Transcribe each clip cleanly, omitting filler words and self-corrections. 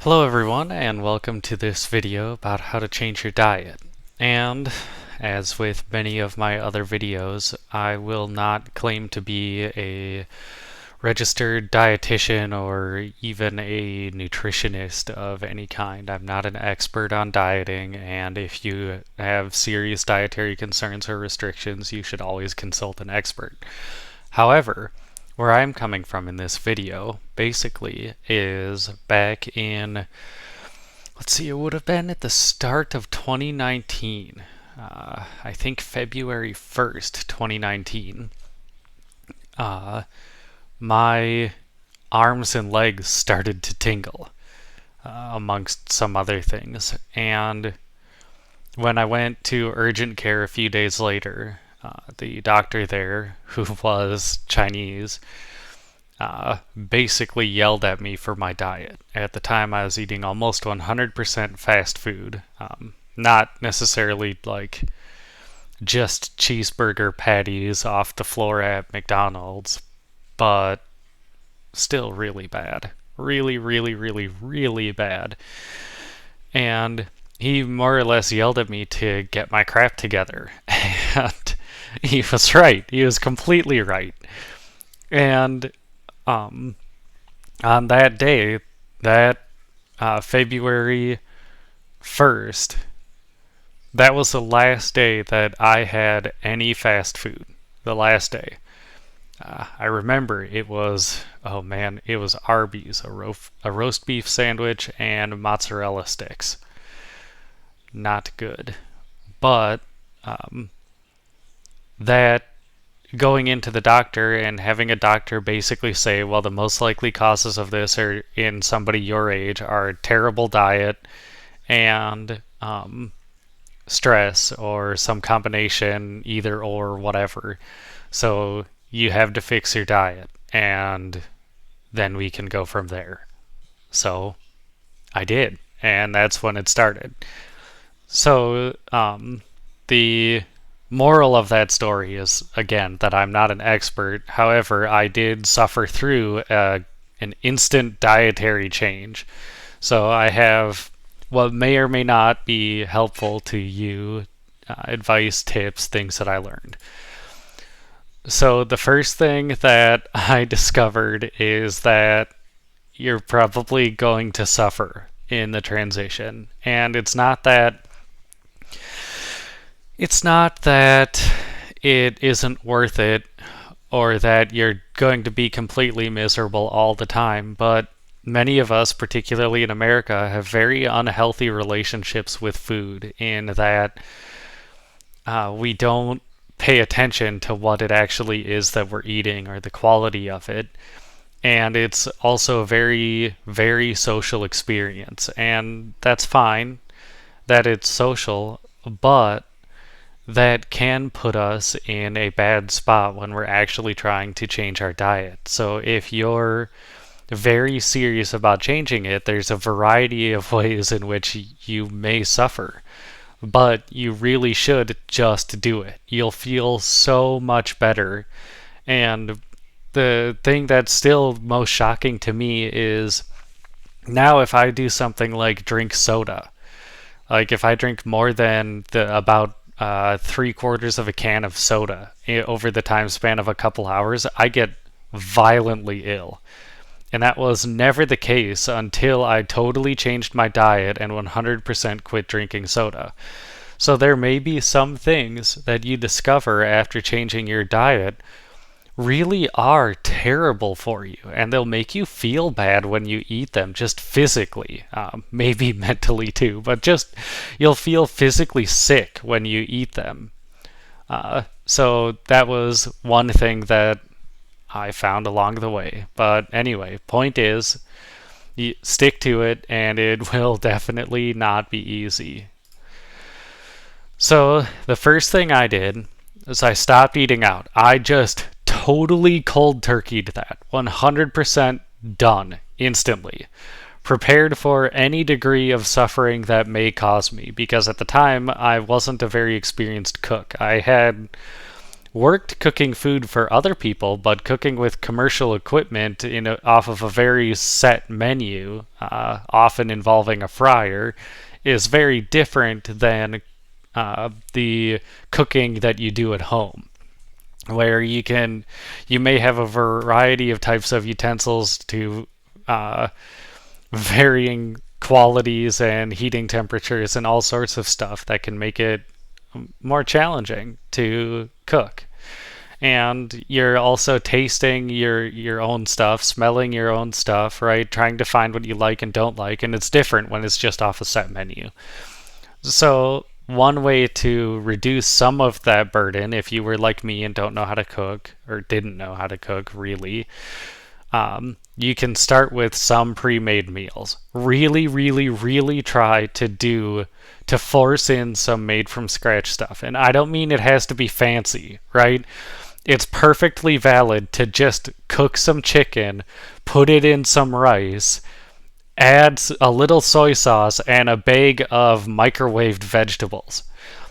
Hello everyone, and welcome to this video about how to change your diet. And as with many of my other videos, I will not claim to be a registered dietitian or even a nutritionist of any kind. I'm not an expert on dieting, and if you have serious dietary concerns or restrictions, you should always consult an expert. However, where I'm coming from in this video basically is back in, let's see, it would have been at the start of 2019. I think February 1st, 2019. My arms and legs started to tingle, amongst some other things. And when I went to urgent care a few days later, the doctor there, who was Chinese, basically yelled at me for my diet. At the time, I was eating almost 100% fast food. Not necessarily like just cheeseburger patties off the floor at McDonald's, but still really bad. Really, really, really, really bad. And he more or less yelled at me to get my crap together. And he was right. He was completely right. And on that day, that February 1st, that was the last day that I had any fast food. The last day. I remember it was, oh man, it was Arby's, a roast beef sandwich and mozzarella sticks. Not good. But that going into the doctor and having a doctor basically say, well, the most likely causes of this are in somebody your age are terrible diet and stress or some combination, either or whatever. So you have to fix your diet and then we can go from there. So I did, and that's when it started. So the moral of that story is, again, that I'm not an expert. However, I did suffer through an instant dietary change. So I have what may or may not be helpful to you, advice, tips, things that I learned. So the first thing that I discovered is that you're probably going to suffer in the transition. And it's not that it isn't worth it or that you're going to be completely miserable all the time, but many of us, particularly in America, have very unhealthy relationships with food in that we don't pay attention to what it actually is that we're eating or the quality of it. And it's also a very, very social experience. And that's fine that it's social, but that can put us in a bad spot when we're actually trying to change our diet. So if you're very serious about changing it, there's a variety of ways in which you may suffer. But you really should just do it. You'll feel so much better. And the thing that's still most shocking to me is now if I do something like drink soda, like if I drink more than about 3/4 of a can of soda over the time span of a couple hours, I get violently ill. And that was never the case until I totally changed my diet and 100% quit drinking soda. So there may be some things that you discover after changing your diet really are terrible for you, and they'll make you feel bad when you eat them, just physically, maybe mentally too, but just you'll feel physically sick when you eat them. So that was one thing that I found along the way. But anyway, point is, you stick to it, and it will definitely not be easy. So the first thing I did is I stopped eating out. I just totally cold turkeyed that. 100% done instantly. Prepared for any degree of suffering that may cause me, because at the time I wasn't a very experienced cook. I had worked cooking food for other people, but cooking with commercial equipment off of a very set menu, often involving a fryer, is very different than the cooking that you do at home, where you may have a variety of types of utensils to varying qualities and heating temperatures and all sorts of stuff that can make it more challenging to cook. And you're also tasting your own stuff, smelling your own stuff, right? Trying to find what you like and don't like, and it's different when it's just off a set menu. So one way to reduce some of that burden, if you were like me and don't know how to cook or didn't know how to cook really, you can start with some pre-made meals. Really, really, really try to force in some made from scratch stuff. And I don't mean it has to be fancy, right? It's perfectly valid to just cook some chicken, put it in some rice, add a little soy sauce, and a bag of microwaved vegetables.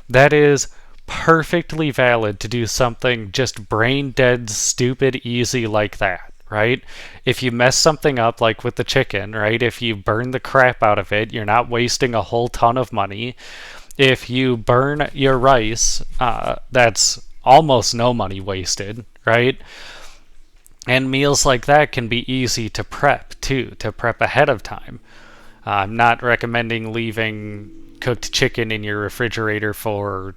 That is perfectly valid to do something just brain dead, stupid, easy like that, right? If you mess something up, like with the chicken, right? If you burn the crap out of it, you're not wasting a whole ton of money. If you burn your rice, that's almost no money wasted, right? And meals like that can be easy to prep too, to prep ahead of time. I'm not recommending leaving cooked chicken in your refrigerator for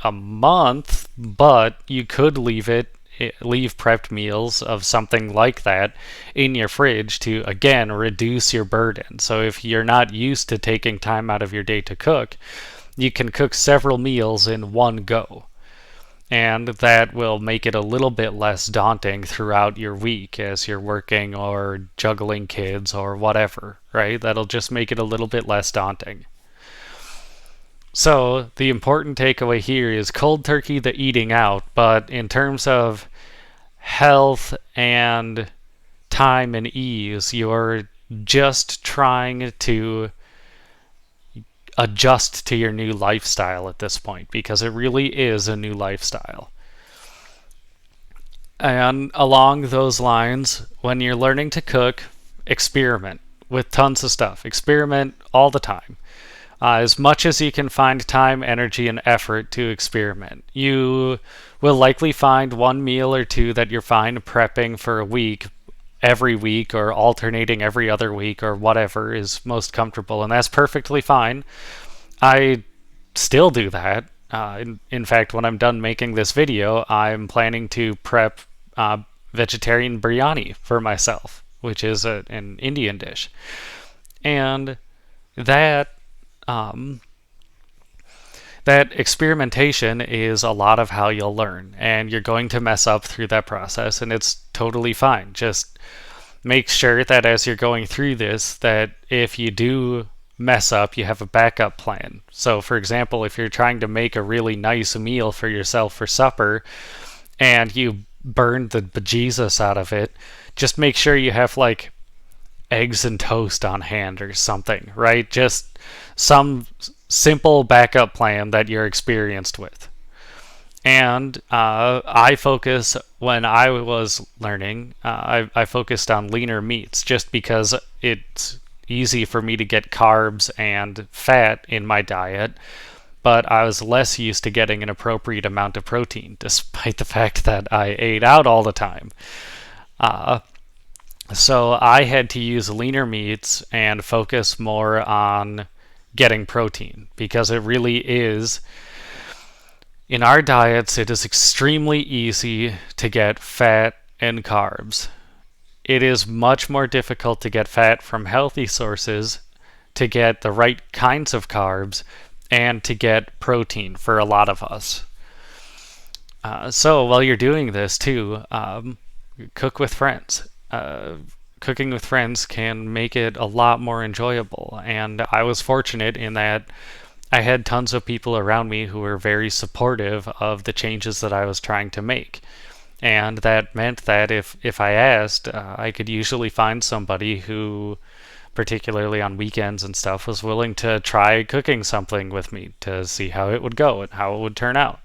a month, but you could leave prepped meals of something like that in your fridge to, again, reduce your burden. So if you're not used to taking time out of your day to cook, you can cook several meals in one go. And that will make it a little bit less daunting throughout your week as you're working or juggling kids or whatever, right? That'll just make it a little bit less daunting. So the important takeaway here is cold turkey the eating out, but in terms of health and time and ease, you're just trying to adjust to your new lifestyle at this point, because it really is a new lifestyle. And along those lines, when you're learning to cook, experiment with tons of stuff. Experiment all the time. As much as you can find time, energy, and effort to experiment. You will likely find one meal or two that you're fine prepping for a week, every week, or alternating every other week, or whatever is most comfortable, and that's perfectly fine. I still do that. In fact, when I'm done making this video, I'm planning to prep vegetarian biryani for myself, which is an Indian dish. And that that experimentation is a lot of how you'll learn, and you're going to mess up through that process, and it's totally fine. Just make sure that as you're going through this, that if you do mess up, you have a backup plan. So for example, if you're trying to make a really nice meal for yourself for supper and you burn the bejesus out of it, just make sure you have like eggs and toast on hand or something, right? Just some simple backup plan that you're experienced with. And I focus, when I was learning, I focused on leaner meats just because it's easy for me to get carbs and fat in my diet, but I was less used to getting an appropriate amount of protein, despite the fact that I ate out all the time. So I had to use leaner meats and focus more on getting protein, because it really is, in our diets, it is extremely easy to get fat and carbs. It is much more difficult to get fat from healthy sources, to get the right kinds of carbs, and to get protein for a lot of us. So while you're doing this too, cook with friends. Cooking with friends can make it a lot more enjoyable, and I was fortunate in that I had tons of people around me who were very supportive of the changes that I was trying to make. And that meant that if I asked, I could usually find somebody who, particularly on weekends and stuff, was willing to try cooking something with me to see how it would go and how it would turn out.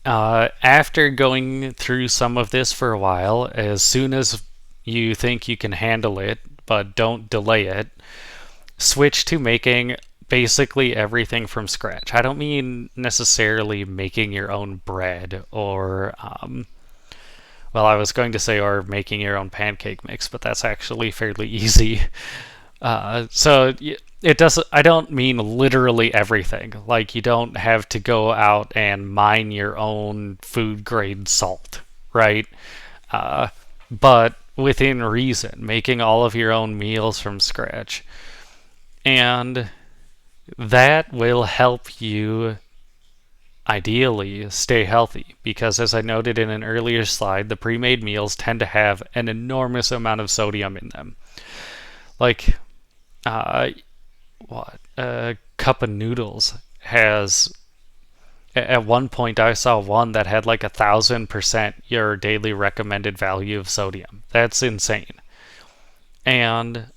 After going through some of this for a while, as soon as you think you can handle it, but don't delay it, switch to making basically everything from scratch. I don't mean necessarily making your own bread or, well, I was going to say, or making your own pancake mix, but that's actually fairly easy. So it doesn't. I don't mean literally everything. Like you don't have to go out and mine your own food grade salt, right? Uh, but within reason, making all of your own meals from scratch, and that will help you ideally stay healthy because as I noted in an earlier slide, the pre-made meals tend to have an enormous amount of sodium in them. Like uh, what a cup of noodles has. At one point, I saw one that had like 1,000% your daily recommended value of sodium. That's insane. And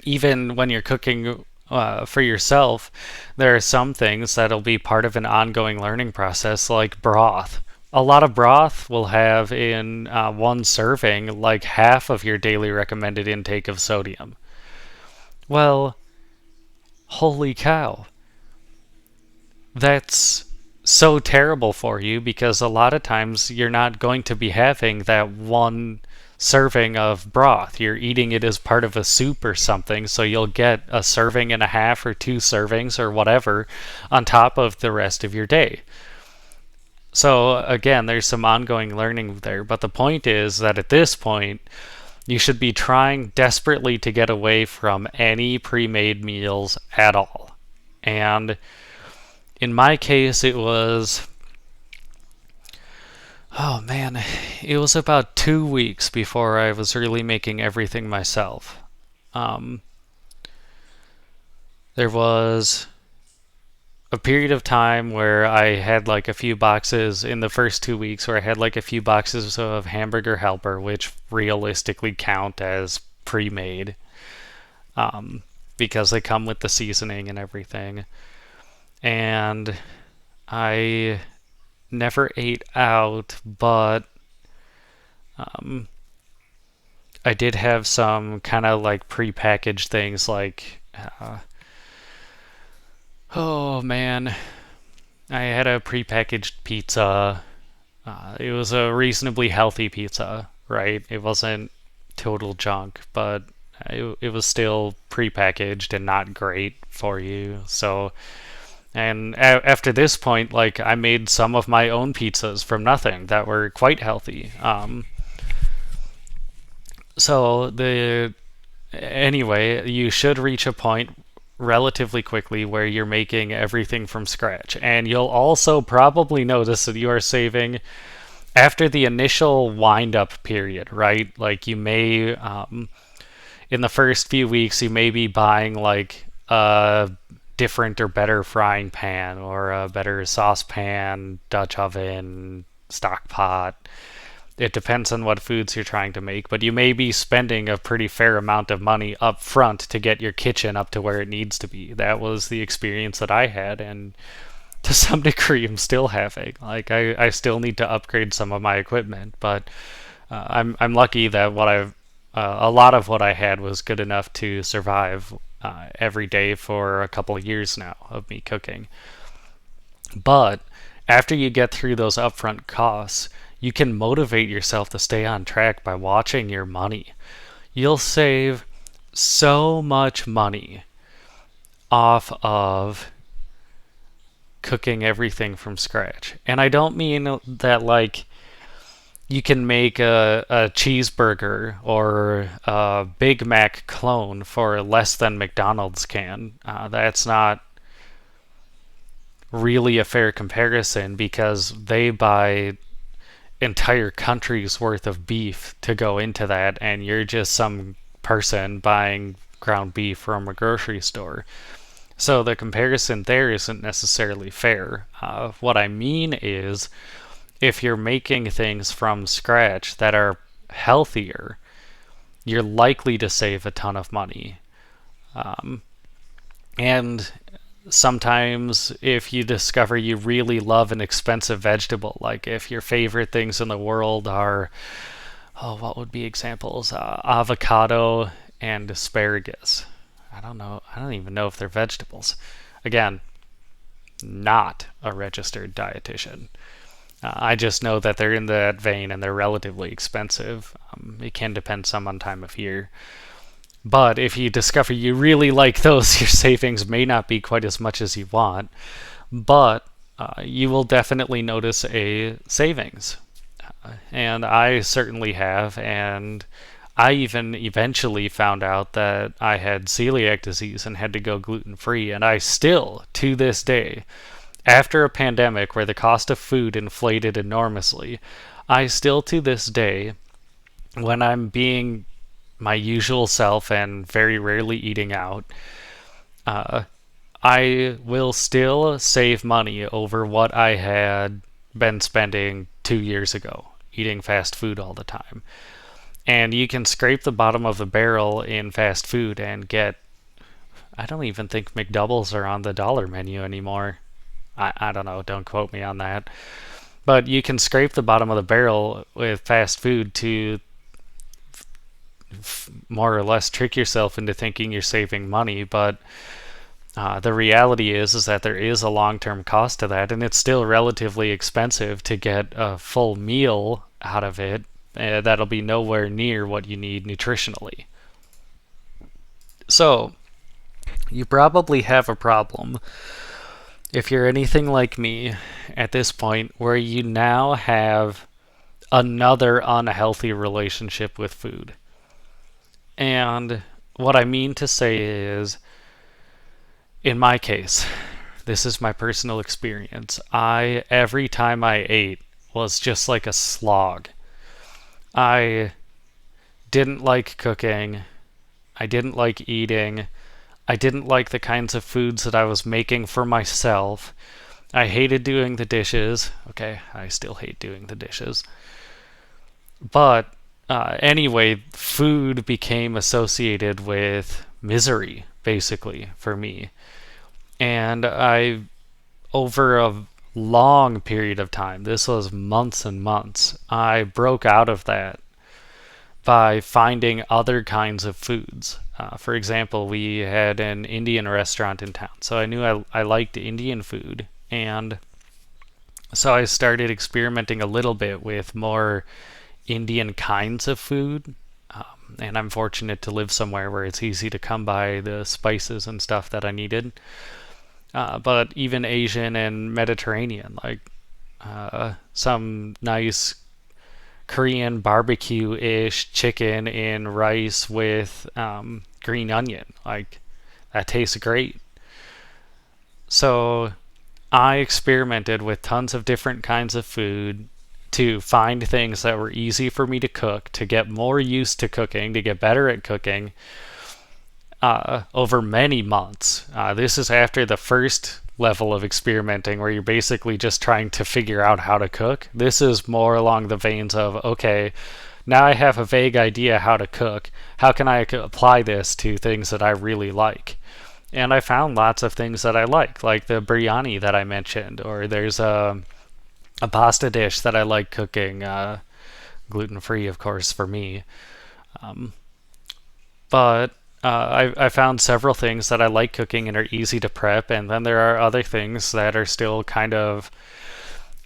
even when you're cooking for yourself, there are some things that'll be part of an ongoing learning process, like broth. A lot of broth will have in one serving like half of your daily recommended intake of sodium. Well, holy cow. That's so terrible for you because a lot of times you're not going to be having that one serving of broth. You're eating it as part of a soup or something, so you'll get a serving and a half or two servings or whatever on top of the rest of your day. So, again, there's some ongoing learning there, but the point is that at this point, you should be trying desperately to get away from any pre made meals at all. And in my case, it was, oh man, it was about 2 weeks before I was really making everything myself. Um, there was a period of time where I had like a few boxes in the first 2 weeks where I had like a few boxes of Hamburger Helper, which realistically count as pre made um, because they come with the seasoning and everything. And I never ate out, but um, I did have some kind of like pre-packaged things like, oh man, I had a pre-packaged pizza. It was a reasonably healthy pizza, right? It wasn't total junk, but it was still pre-packaged and not great for you. So, and after this point, like I made some of my own pizzas from nothing that were quite healthy. So the anyway, you should reach a point relatively quickly where you're making everything from scratch. And you'll also probably notice that you are saving after the initial wind up period, right? Like you may, in the first few weeks, you may be buying like a different or better frying pan or a better saucepan, Dutch oven, stock pot. It depends on what foods you're trying to make, but you may be spending a pretty fair amount of money up front to get your kitchen up to where it needs to be. That was the experience that I had, and to some degree, I'm still having. Like, I still need to upgrade some of my equipment, but I'm lucky that a lot of what I had was good enough to survive every day for a couple of years now of me cooking. But after you get through those upfront costs, you can motivate yourself to stay on track by watching your money. You'll save so much money off of cooking everything from scratch. And I don't mean that like you can make a cheeseburger or a Big Mac clone for less than McDonald's can. That's not really a fair comparison because they buy entire country's worth of beef to go into that, and you're just some person buying ground beef from a grocery store. So the comparison there isn't necessarily fair. What I mean is, if you're making things from scratch that are healthier, you're likely to save a ton of money. And Sometimes if you discover you really love an expensive vegetable, like if your favorite things in the world are, oh, what would be examples? Avocado and asparagus. I don't know. I don't even know if they're vegetables. Again, not a registered dietitian. I just know that they're in that vein and they're relatively expensive. It can depend some on time of year. But if you discover you really like those, your savings may not be quite as much as you want, but you will definitely notice a savings. And I certainly have, and I even eventually found out that I had celiac disease and had to go gluten free, and I still, to this day, after a pandemic where the cost of food inflated enormously, I still to this day, when I'm being my usual self and very rarely eating out, uh, I will still save money over what I had been spending 2 years ago, eating fast food all the time. And you can scrape the bottom of the barrel in fast food and get, I don't even think McDoubles are on the dollar menu anymore. I don't know, don't quote me on that. But you can scrape the bottom of the barrel with fast food to more or less trick yourself into thinking you're saving money, but the reality is that there is a long-term cost to that, and it's still relatively expensive to get a full meal out of it. That'll be nowhere near what you need nutritionally. So, you probably have a problem if you're anything like me at this point where you now have another unhealthy relationship with food. And what I mean to say is, in my case, this is my personal experience. Every time I ate was just like a slog. I didn't like cooking. I didn't like eating. I didn't like the kinds of foods that I was making for myself. I hated doing the dishes. Okay, I still hate doing the dishes. But anyway, food became associated with misery, basically, for me. And over a long period of time, this was months and months, I broke out of that by finding other kinds of foods. For example, we had an Indian restaurant in town, so I knew I liked Indian food, and so I started experimenting a little bit with more Indian kinds of food. And I'm fortunate to live somewhere where it's easy to come by the spices and stuff that I needed. But even Asian and Mediterranean, like some nice Korean barbecue-ish chicken in rice with green onion. Like, that tastes great. So I experimented with tons of different kinds of food to find things that were easy for me to cook, to get more used to cooking, to get better at cooking over many months. This is after the first level of experimenting where you're basically just trying to figure out how to cook. This is more along the veins of, okay, now I have a vague idea how to cook. How can I apply this to things that I really like? And I found lots of things that I like the biryani that I mentioned, or there's a pasta dish that I like cooking, gluten-free, of course, for me. Um, but I found several things that I like cooking and are easy to prep, and then there are other things that are still kind of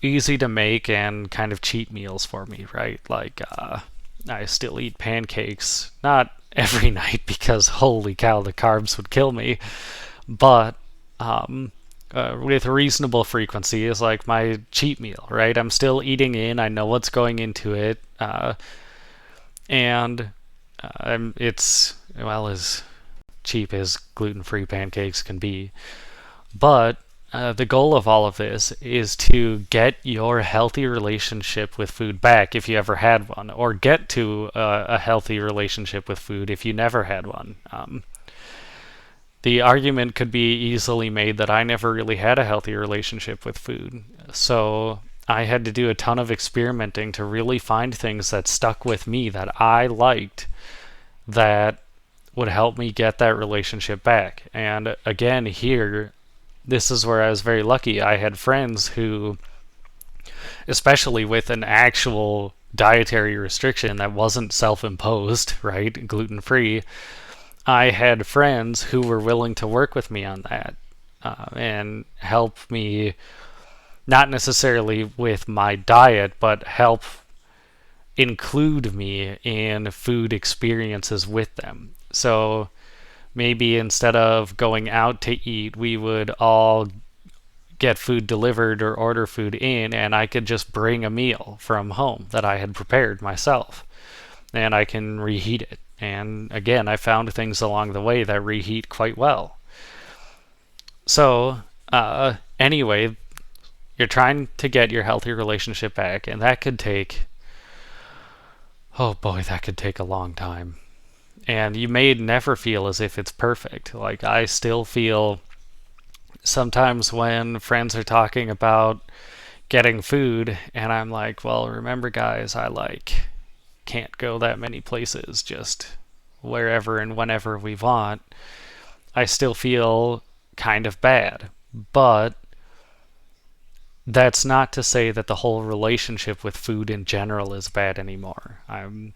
easy to make and kind of cheat meals for me, right? Like, I still eat pancakes, not every night because holy cow, the carbs would kill me, but with reasonable frequency is like my cheat meal, right? I'm still eating in, I know what's going into it, and it's, well, as cheap as gluten-free pancakes can be. But the goal of all of this is to get your healthy relationship with food back if you ever had one, or get to a healthy relationship with food if you never had one. The argument could be easily made that I never really had a healthy relationship with food. So I had to do a ton of experimenting to really find things that stuck with me that I liked that would help me get that relationship back. And again, here, this is where I was very lucky. I had friends who, especially with an actual dietary restriction that wasn't self imposed, right? Gluten free. I had friends who were willing to work with me on that and help me, not necessarily with my diet, but help include me in food experiences with them. So maybe instead of going out to eat, we would all get food delivered or order food in, and I could just bring a meal from home that I had prepared myself, and I can reheat it. And again, I found things along the way that reheat quite well. So, anyway, you're trying to get your healthy relationship back, and that could take, oh boy, that could take a long time. And you may never feel as if it's perfect. Like, I still feel sometimes when friends are talking about getting food, and I'm like, well, remember, guys, I can't go that many places, just wherever and whenever we want. I still feel kind of bad. But that's not to say that the whole relationship with food in general is bad anymore. I'm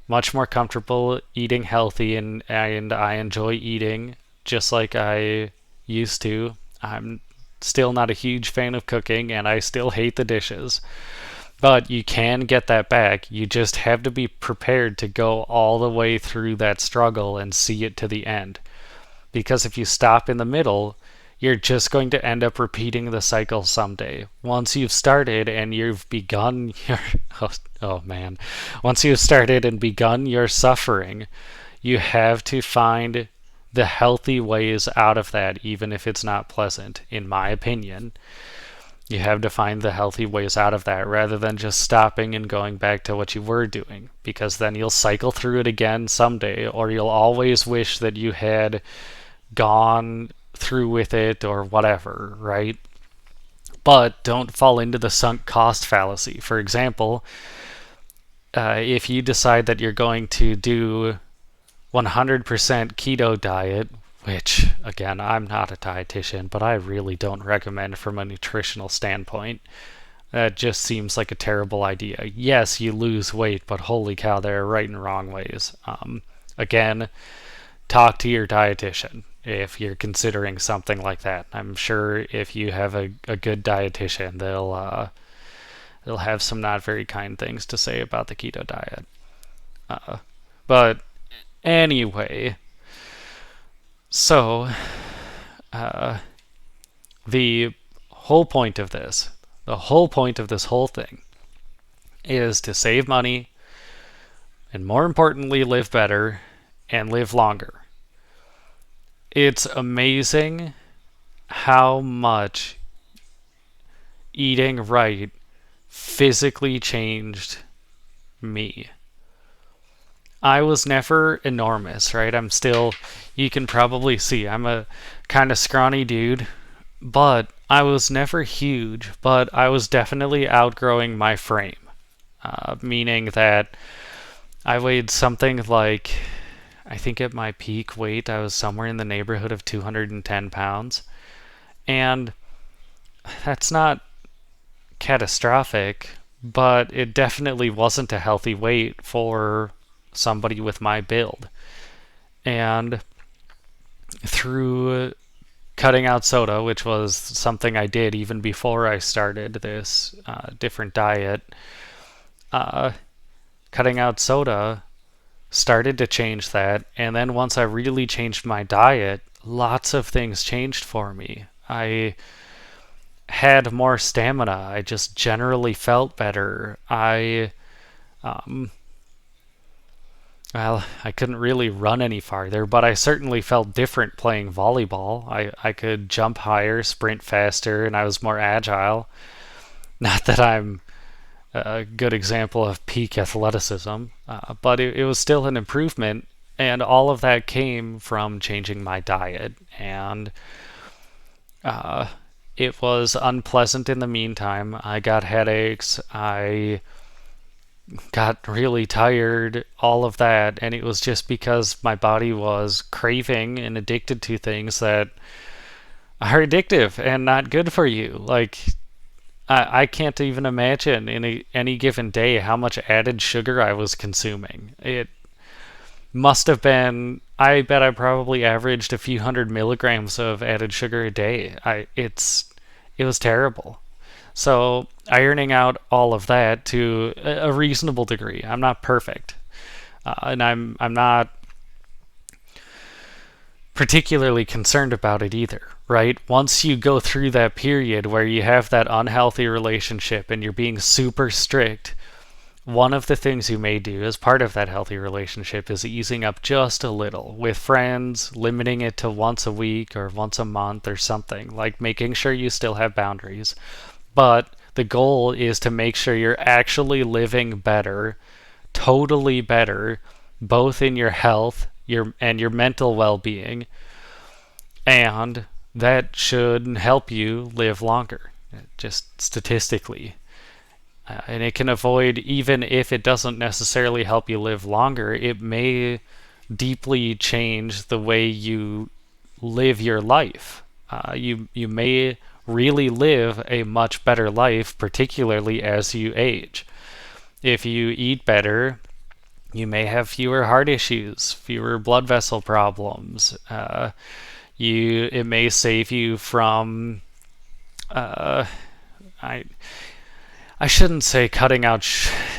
much more comfortable eating healthy, and I enjoy eating just like I used to. I'm still not a huge fan of cooking, and I still hate the dishes. But you can get that back. You just have to be prepared to go all the way through that struggle and see it to the end. Because if you stop in the middle, you're just going to end up repeating the cycle someday. Once you've started and you've begun your oh man, once you've started and begun your suffering, you have to find the healthy ways out of that, even if it's not pleasant, in my opinion. You have to find the healthy ways out of that rather than just stopping and going back to what you were doing, because then you'll cycle through it again someday, or you'll always wish that you had gone through with it or whatever, right? But don't fall into the sunk cost fallacy. For example, if you decide that you're going to do 100% keto diet, which, again, I'm not a dietitian, but I really don't recommend from a nutritional standpoint. That just seems like a terrible idea. Yes, you lose weight, but holy cow, there are right and wrong ways. Again, talk to your dietitian if you're considering something like that. I'm sure if you have a good dietitian, they'll have some not very kind things to say about the keto diet. But anyway, so the whole point of this, the whole point of this whole thing is to save money and, more importantly, live better and live longer. It's amazing how much eating right physically changed me. I was never enormous, right? I'm still, you can probably see, I'm a kind of scrawny dude, but I was never huge, but I was definitely outgrowing my frame. Meaning that I weighed something like, I think at my peak weight, I was somewhere in the neighborhood of 210 pounds. And that's not catastrophic, but it definitely wasn't a healthy weight for somebody with my build. And through cutting out soda, which was something I did even before I started this different diet, cutting out soda started to change that. And then once I really changed my diet, lots of things changed for me. I had more stamina. I just generally felt better. Well, I couldn't really run any farther, but I certainly felt different playing volleyball. I could jump higher, sprint faster, and I was more agile. Not that I'm a good example of peak athleticism, but it was still an improvement, and all of that came from changing my diet. And it was unpleasant in the meantime. I got headaches. I got really tired, all of that, and it was just because my body was craving and addicted to things that are addictive and not good for you. Like, I can't even imagine in any given day how much added sugar I was consuming. It must have been, I bet I probably averaged a few hundred milligrams of added sugar a day. It was terrible. So ironing out all of that to a reasonable degree. I'm not perfect, and I'm not particularly concerned about it either, right? Once you go through that period where you have that unhealthy relationship and you're being super strict, one of the things you may do as part of that healthy relationship is easing up just a little with friends, limiting it to once a week or once a month or something, like making sure you still have boundaries. But the goal is to make sure you're actually living better, totally better, both in your health, your mental well-being, and that should help you live longer, just statistically. And it can avoid, even if it doesn't necessarily help you live longer, it may deeply change the way you live your life. You may really live a much better life, particularly as you age. If you eat better, you may have fewer heart issues, fewer blood vessel problems. It may save you from uh, I I shouldn't say cutting out.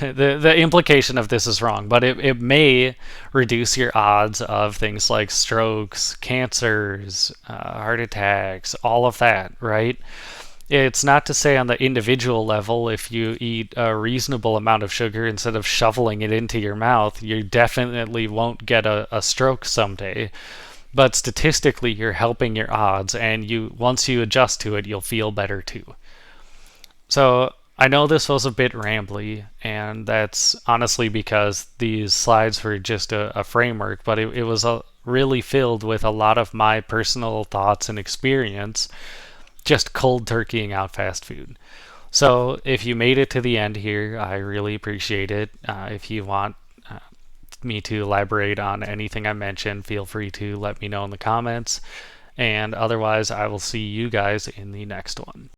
The implication of this is wrong, but it may reduce your odds of things like strokes, cancers, heart attacks, all of that, right? It's not to say on the individual level, if you eat a reasonable amount of sugar instead of shoveling it into your mouth, you definitely won't get a stroke someday. But statistically, you're helping your odds, and once you adjust to it, you'll feel better too. So I know this was a bit rambly, and that's honestly because these slides were just a framework, but it was really filled with a lot of my personal thoughts and experience just cold turkeying out fast food. So if you made it to the end here, I really appreciate it. If you want me to elaborate on anything I mentioned, feel free to let me know in the comments. And otherwise, I will see you guys in the next one.